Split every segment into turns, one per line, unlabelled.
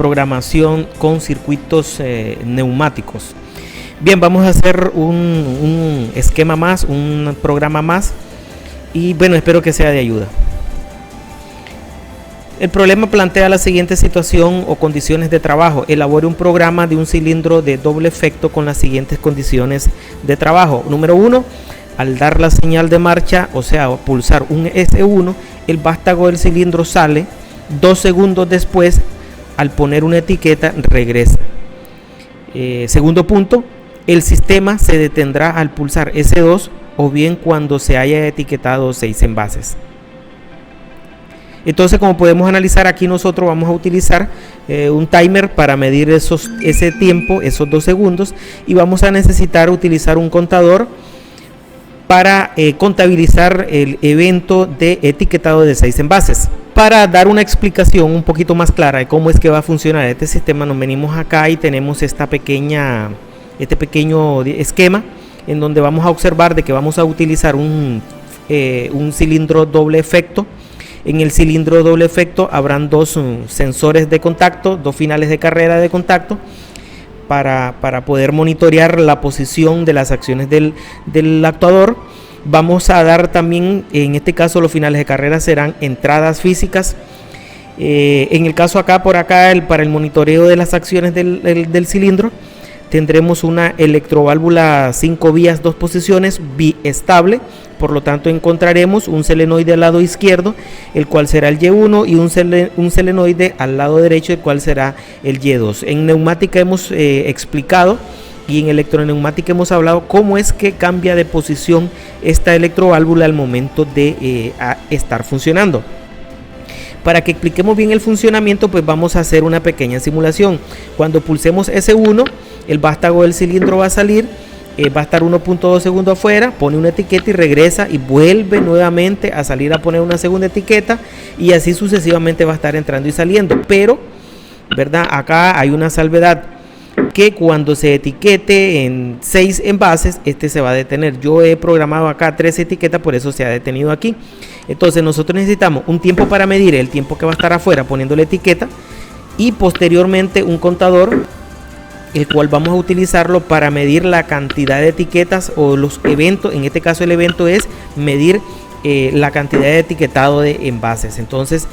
programación con circuitos neumáticos. Bien, vamos a hacer un esquema más, un programa más, y bueno, espero que sea de ayuda. El problema plantea la siguiente situación o condiciones de trabajo. Elabore un programa de un cilindro de doble efecto con las siguientes condiciones de trabajo. Número 1, al dar la señal de marcha, o sea, pulsar un S1, el vástago del cilindro sale. 2 segundos después, al poner una etiqueta, regresa. Segundo punto, el sistema se detendrá al pulsar S2 o bien cuando se haya etiquetado 6 envases. Entonces, como podemos analizar, aquí nosotros vamos a utilizar un timer para medir ese tiempo, esos 2 segundos, y vamos a necesitar utilizar un contador para contabilizar el evento de etiquetado de 6 envases. Para dar una explicación un poquito más clara de cómo es que va a funcionar este sistema, nos venimos acá y tenemos este pequeño esquema en donde vamos a observar de que vamos a utilizar un cilindro doble efecto. En el cilindro doble efecto habrán 2 sensores de contacto, 2 finales de carrera de contacto para poder monitorear la posición de las acciones del actuador. Vamos a dar también, en este caso los finales de carrera serán entradas físicas. En el caso acá, para el monitoreo de las acciones del cilindro, tendremos una electroválvula 5 vías 2 posiciones biestable. Por lo tanto, encontraremos un solenoide al lado izquierdo, el cual será el Y1, y un solenoide al lado derecho, el cual será el Y2. En neumática hemos explicado, y en electroneumática hemos hablado cómo es que cambia de posición esta electroválvula al momento de estar funcionando. Para que expliquemos bien el funcionamiento, pues vamos a hacer una pequeña simulación. Cuando pulsemos S1, el vástago del cilindro va a salir, va a estar 1.2 segundos afuera, pone una etiqueta y regresa y vuelve nuevamente a salir a poner una segunda etiqueta, y así sucesivamente va a estar entrando y saliendo. Pero, ¿verdad? Acá hay una salvedad, que cuando se etiquete en 6 envases, este se va a detener. Yo he programado acá 3 etiquetas, por eso se ha detenido aquí. Entonces nosotros necesitamos un tiempo para medir el tiempo que va a estar afuera poniendo la etiqueta, y posteriormente un contador, el cual vamos a utilizarlo para medir la cantidad de etiquetas o los eventos. En este caso el evento es medir la cantidad de etiquetado de envases. Entonces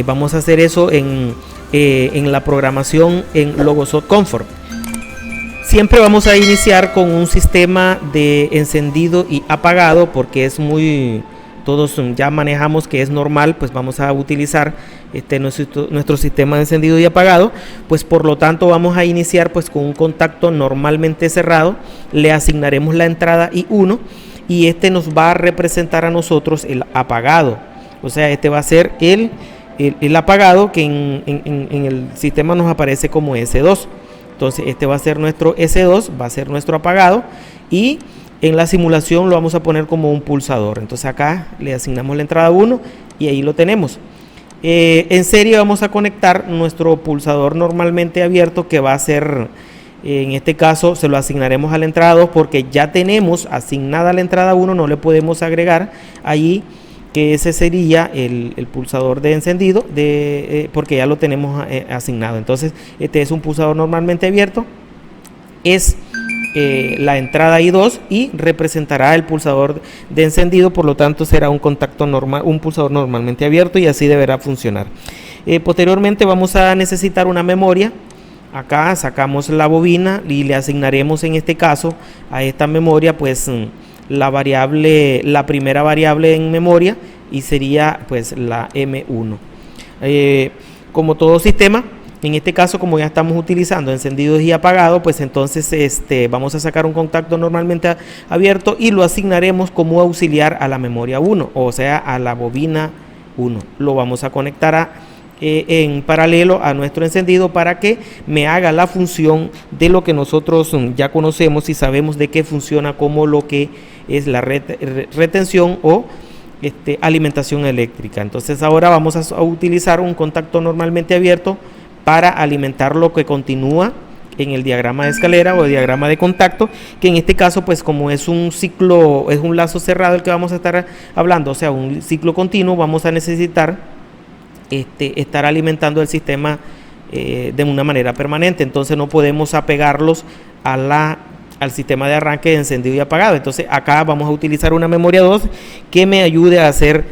vamos a hacer eso en la programación en Logosoft Comfort. Siempre vamos a iniciar con un sistema de encendido y apagado, porque todos ya manejamos que es normal, pues vamos a utilizar nuestro sistema de encendido y apagado. Pues por lo tanto vamos a iniciar pues con un contacto normalmente cerrado. Le asignaremos la entrada I1, y este nos va a representar a nosotros el apagado. O sea, este va a ser el apagado, que en el sistema nos aparece como S2. Entonces este va a ser nuestro S2, va a ser nuestro apagado, y en la simulación lo vamos a poner como un pulsador. Entonces acá le asignamos la entrada 1 y ahí lo tenemos. En serie vamos a conectar nuestro pulsador normalmente abierto, que va a ser, en este caso se lo asignaremos a la entrada 2, porque ya tenemos asignada la entrada 1, no le podemos agregar allí que ese sería el pulsador de encendido, porque ya lo tenemos asignado. Entonces este es un pulsador normalmente abierto, es la entrada I2, y representará el pulsador de encendido. Por lo tanto será un contacto normal, un pulsador normalmente abierto, y así deberá funcionar. Posteriormente vamos a necesitar una memoria. Acá sacamos la bobina y le asignaremos, en este caso, a esta memoria pues la primera variable en memoria, y sería pues la M1. Como todo sistema, en este caso, como ya estamos utilizando encendidos y apagados, pues entonces vamos a sacar un contacto normalmente abierto y lo asignaremos como auxiliar a la memoria 1, o sea, a la bobina 1. Lo vamos a conectar en paralelo a nuestro encendido, para que me haga la función de lo que nosotros ya conocemos y sabemos de qué funciona, como lo que es la retención o alimentación eléctrica. Entonces ahora vamos a utilizar un contacto normalmente abierto para alimentar lo que continúa en el diagrama de escalera o el diagrama de contacto, que en este caso pues como es un ciclo, es un lazo cerrado el que vamos a estar hablando, o sea, un ciclo continuo, vamos a necesitar estar alimentando el sistema de una manera permanente. Entonces no podemos apegarlos al sistema de arranque de encendido y apagado. Entonces acá vamos a utilizar una memoria 2 que me ayude a hacer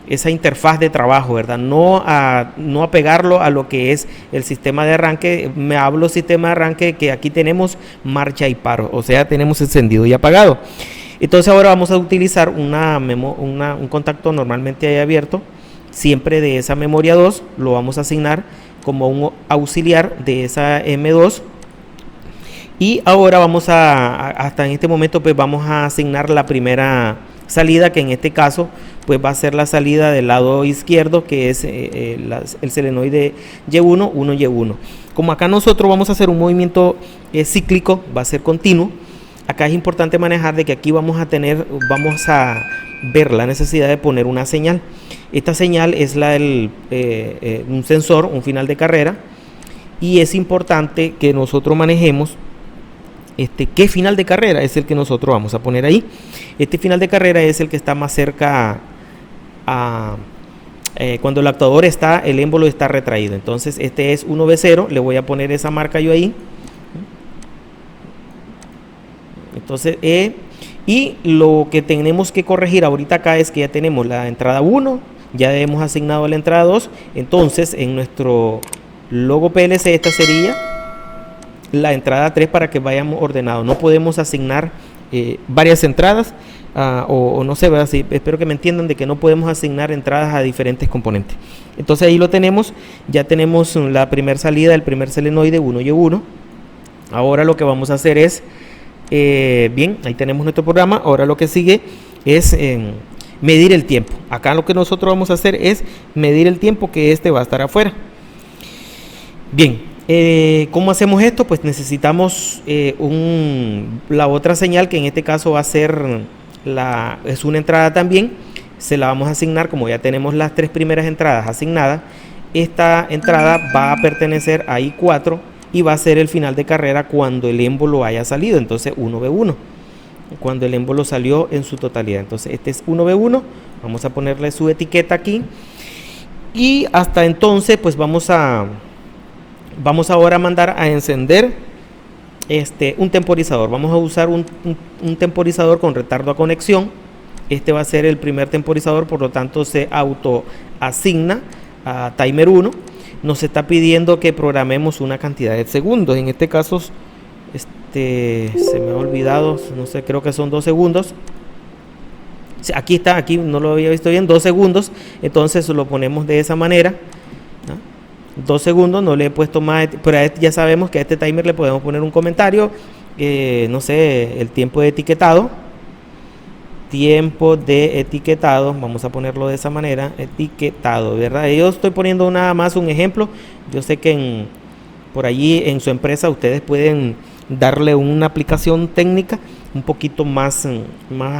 esa interfaz de trabajo, ¿verdad? No apegarlo a lo que es el sistema de arranque. Me hablo sistema de arranque que aquí tenemos marcha y paro, o sea, tenemos encendido y apagado. Entonces ahora vamos a utilizar un contacto normalmente ahí abierto, siempre de esa memoria 2, lo vamos a asignar como un auxiliar de esa M2. Y ahora hasta en este momento pues vamos a asignar la primera salida, que en este caso pues va a ser la salida del lado izquierdo, que es el selenoide Y1, 1Y1. Como acá nosotros vamos a hacer un movimiento cíclico, va a ser continuo, acá es importante manejar de que aquí vamos a ver la necesidad de poner una señal. Esta señal es un sensor, un final de carrera, y es importante que nosotros manejemos qué final de carrera es el que nosotros vamos a poner ahí. Este final de carrera es el que está más cerca cuando el actuador el émbolo está retraído. Entonces este es 1V0, le voy a poner esa marca yo ahí. Entonces y lo que tenemos que corregir ahorita acá es que ya tenemos la entrada 1, ya hemos asignado la entrada 2. Entonces en nuestro logo PLC esta sería la entrada 3 para que vayamos ordenados. No podemos asignar varias entradas o no sé, ¿verdad? Sí, espero que me entiendan de que no podemos asignar entradas a diferentes componentes. Entonces ahí lo tenemos, ya tenemos la primera salida del primer selenoide 1Y1. Ahora lo que vamos a hacer es bien, ahí tenemos nuestro programa. Ahora lo que sigue es medir el tiempo. Acá lo que nosotros vamos a hacer es medir el tiempo que va a estar afuera. Bien, ¿cómo hacemos esto? Pues necesitamos la otra señal, que en este caso va a ser es una entrada también. Se la vamos a asignar, como ya tenemos las 3 primeras entradas asignadas. Esta entrada va a pertenecer a I4 y va a ser el final de carrera cuando el émbolo haya salido. Entonces 1V1, cuando el émbolo salió en su totalidad. Entonces este es 1V1, vamos a ponerle su etiqueta aquí. Y hasta entonces pues vamos ahora a mandar a encender un temporizador. Vamos a usar un temporizador con retardo a conexión. Este va a ser el primer temporizador, por lo tanto se auto asigna a timer 1. Nos está pidiendo que programemos una cantidad de segundos. En este caso se me ha olvidado, no sé, creo que son 2 segundos. Aquí está, aquí no lo había visto bien, 2 segundos. Entonces lo ponemos de esa manera, ¿no? 2 segundos, no le he puesto más, pero ya sabemos que a este timer le podemos poner un comentario, no sé, el tiempo de etiquetado, vamos a ponerlo de esa manera, etiquetado, ¿verdad? Yo estoy poniendo nada más un ejemplo. Yo sé que por allí en su empresa ustedes pueden darle una aplicación técnica un poquito más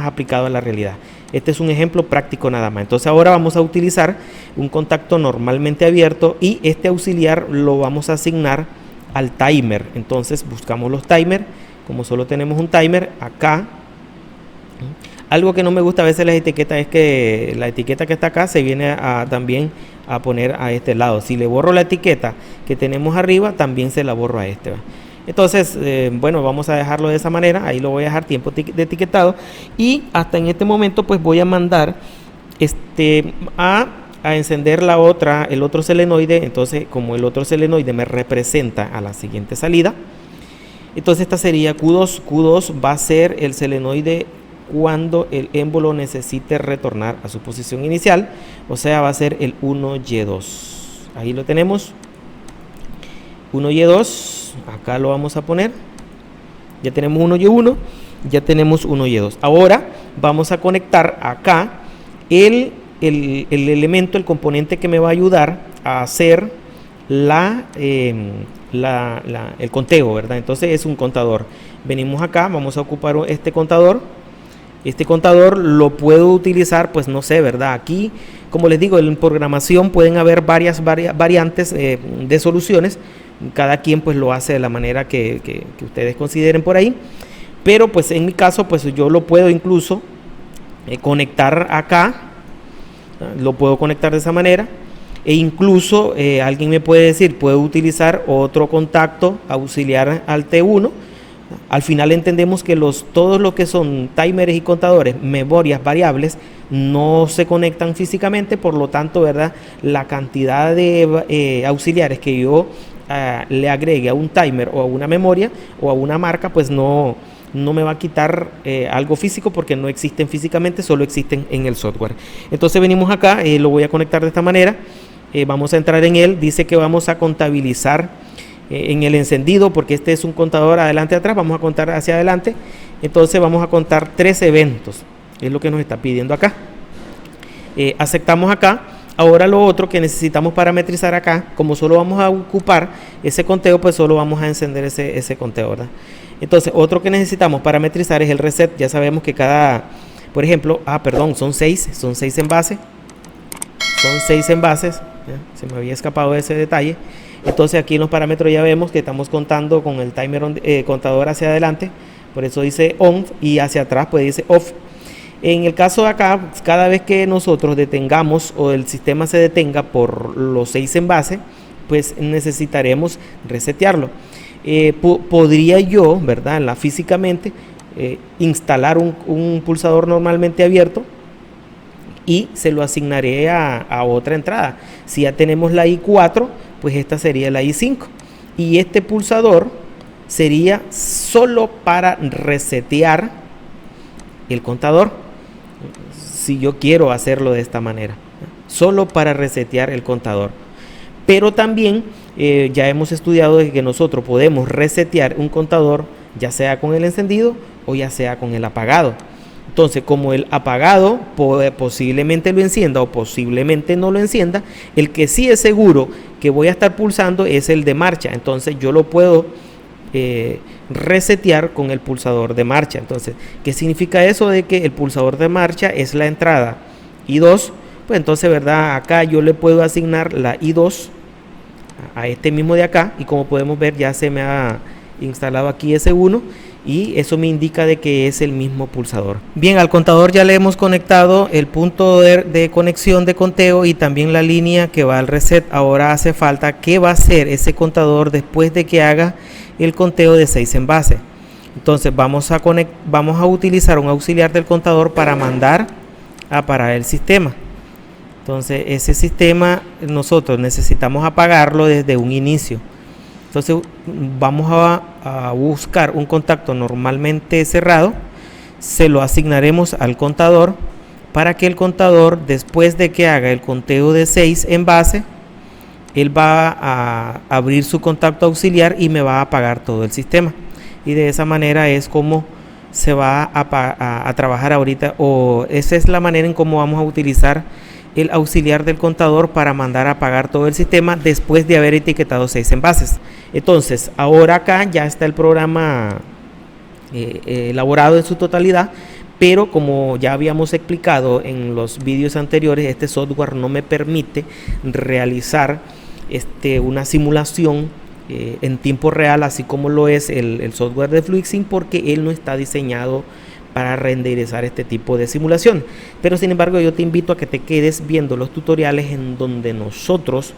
aplicado a la realidad. Este es un ejemplo práctico nada más. Entonces ahora vamos a utilizar un contacto normalmente abierto y este auxiliar lo vamos a asignar al timer. Entonces buscamos los timers. Como solo tenemos un timer acá, algo que no me gusta a veces las etiquetas es que la etiqueta que está acá se viene también a poner a este lado. Si le borro la etiqueta que tenemos arriba, también se la borro a este, ¿va? Entonces, bueno, vamos a dejarlo de esa manera. Ahí lo voy a dejar tiempo de etiquetado. Y hasta en este momento pues voy a mandar a encender el otro selenoide. Entonces, como el otro selenoide me representa a la siguiente salida, entonces esta sería Q2. Q2 va a ser el selenoide cuando el émbolo necesite retornar a su posición inicial, o sea, va a ser el 1Y2. Ahí lo tenemos, 1Y2. Acá lo vamos a poner. Ya tenemos 1Y1, ya tenemos 1Y2. Ahora vamos a conectar acá el elemento, el componente que me va a ayudar a hacer el conteo, ¿verdad? Entonces es un contador. Venimos acá, vamos a ocupar este contador. Este contador lo puedo utilizar, pues no sé, ¿verdad? Aquí, como les digo, en programación pueden haber varias variantes de soluciones. Cada quien pues lo hace de la manera que ustedes consideren por ahí. Pero pues en mi caso, pues yo lo puedo incluso conectar acá. Lo puedo conectar de esa manera. E incluso alguien me puede decir, puedo utilizar otro contacto auxiliar al T1. Al final entendemos que todos lo que son timers y contadores, memorias variables, no se conectan físicamente, por lo tanto, ¿verdad?, la cantidad de auxiliares que yo le agregue a un timer o a una memoria o a una marca, pues no me va a quitar algo físico, porque no existen físicamente, solo existen en el software. Entonces venimos acá, lo voy a conectar de esta manera, vamos a entrar en él, dice que vamos a contabilizar en el encendido, porque este es un contador adelante atrás, vamos a contar hacia adelante, entonces vamos a contar 3 eventos, es lo que nos está pidiendo acá. Aceptamos acá. Ahora lo otro que necesitamos parametrizar acá, como solo vamos a ocupar ese conteo, pues solo vamos a encender ese conteo, ¿verdad? Entonces, otro que necesitamos parametrizar es el reset. Ya sabemos que por ejemplo, son 6 envases. Son 6 envases, ¿ya? Se me había escapado ese detalle. Entonces aquí en los parámetros ya vemos que estamos contando con el timer contador hacia adelante, por eso dice on, y hacia atrás pues dice off. En el caso de acá, cada vez que nosotros detengamos o el sistema se detenga por los 6 envases, pues necesitaremos resetearlo. Podría yo, ¿verdad?, físicamente instalar un pulsador normalmente abierto y se lo asignaré a otra entrada. Si ya tenemos la I4, pues esta sería la I5. Y este pulsador sería solo para resetear el contador. Si yo quiero hacerlo de esta manera, solo para resetear el contador. Pero también ya hemos estudiado de que nosotros podemos resetear un contador ya sea con el encendido o ya sea con el apagado. Entonces, como el apagado posiblemente lo encienda o posiblemente no lo encienda, el que sí es seguro que voy a estar pulsando es el de marcha. Entonces yo lo puedo resetear con el pulsador de marcha. Entonces, ¿qué significa eso? De que el pulsador de marcha es la entrada I2. Pues entonces, ¿verdad?, acá yo le puedo asignar la I2 a este mismo de acá, y como podemos ver ya se me ha instalado aquí S1 y eso me indica de que es el mismo pulsador. Bien, al contador ya le hemos conectado el punto de conexión de conteo y también la línea que va al reset. Ahora hace falta qué va a hacer ese contador después de que haga el conteo de 6 envases. Entonces vamos a utilizar un auxiliar del contador para mandar a parar el sistema. Entonces ese sistema nosotros necesitamos apagarlo desde un inicio. Entonces vamos a buscar un contacto normalmente cerrado, se lo asignaremos al contador para que el contador, después de que haga el conteo de 6 envases, él va a abrir su contacto auxiliar y me va a apagar todo el sistema. Y de esa manera es como se va a trabajar ahorita, o esa es la manera en cómo vamos a utilizar el auxiliar del contador para mandar a apagar todo el sistema después de haber etiquetado 6 envases. Entonces, ahora acá ya está el programa elaborado en su totalidad, pero como ya habíamos explicado en los vídeos anteriores, este software no me permite realizar una simulación en tiempo real, así como lo es el software de FluidSync, porque él no está diseñado para renderizar este tipo de simulación. Pero sin embargo, yo te invito a que te quedes viendo los tutoriales en donde nosotros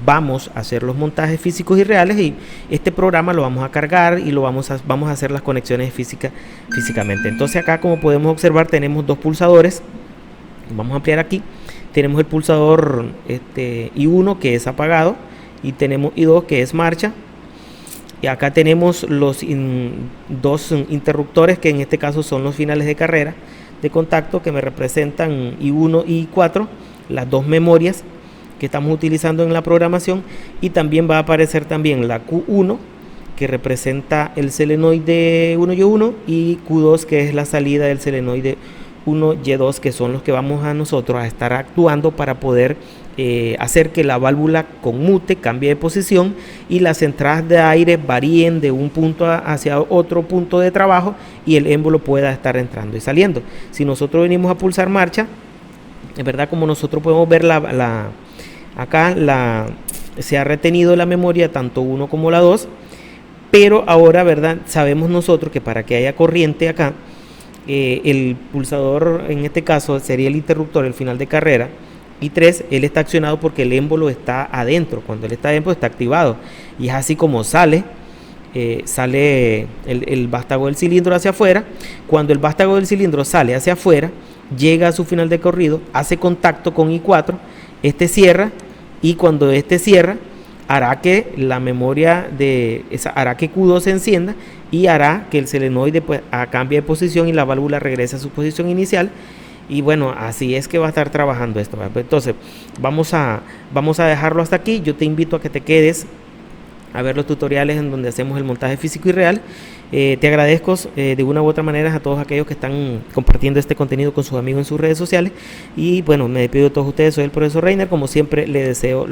vamos a hacer los montajes físicos y reales, y este programa lo vamos a cargar y vamos a hacer las conexiones físicamente. Entonces acá, como podemos observar, tenemos dos pulsadores. Vamos a ampliar aquí. Tenemos el pulsador I1 que es apagado, y tenemos I2 que es marcha. Y acá tenemos los dos interruptores, que en este caso son los finales de carrera de contacto, que me representan I1 y I4, las dos memorias que estamos utilizando en la programación. Y también va a aparecer también la Q1, que representa el selenoide 1Y1, y Q2, que es la salida del selenoide 1Y2, que son los que vamos a nosotros a estar actuando para poder hacer que la válvula conmute, cambie de posición, y las entradas de aire varíen de un punto hacia otro punto de trabajo, y el émbolo pueda estar entrando y saliendo. Si nosotros venimos a pulsar marcha, es verdad, como nosotros podemos ver acá se ha retenido la memoria tanto 1 como la 2, pero ahora, verdad, sabemos nosotros que para que haya corriente acá, el pulsador, en este caso sería el interruptor, el final de carrera, Y 3, él está accionado porque el émbolo está adentro. Cuando él está adentro está activado. Y es así como sale el vástago del cilindro hacia afuera. Cuando el vástago del cilindro sale hacia afuera, llega a su final de corrido, hace contacto con I4, este cierra, y cuando este cierra, hará que la memoria hará que Q2 se encienda y hará que el solenoide pues cambie de posición y la válvula regrese a su posición inicial. Y bueno, así es que va a estar trabajando esto. Entonces, vamos a dejarlo hasta aquí. Yo te invito a que te quedes a ver los tutoriales en donde hacemos el montaje físico y real. Te agradezco de una u otra manera a todos aquellos que están compartiendo este contenido con sus amigos en sus redes sociales. Y bueno, me despido de todos ustedes. Soy el profesor Reiner. Como siempre, le deseo lo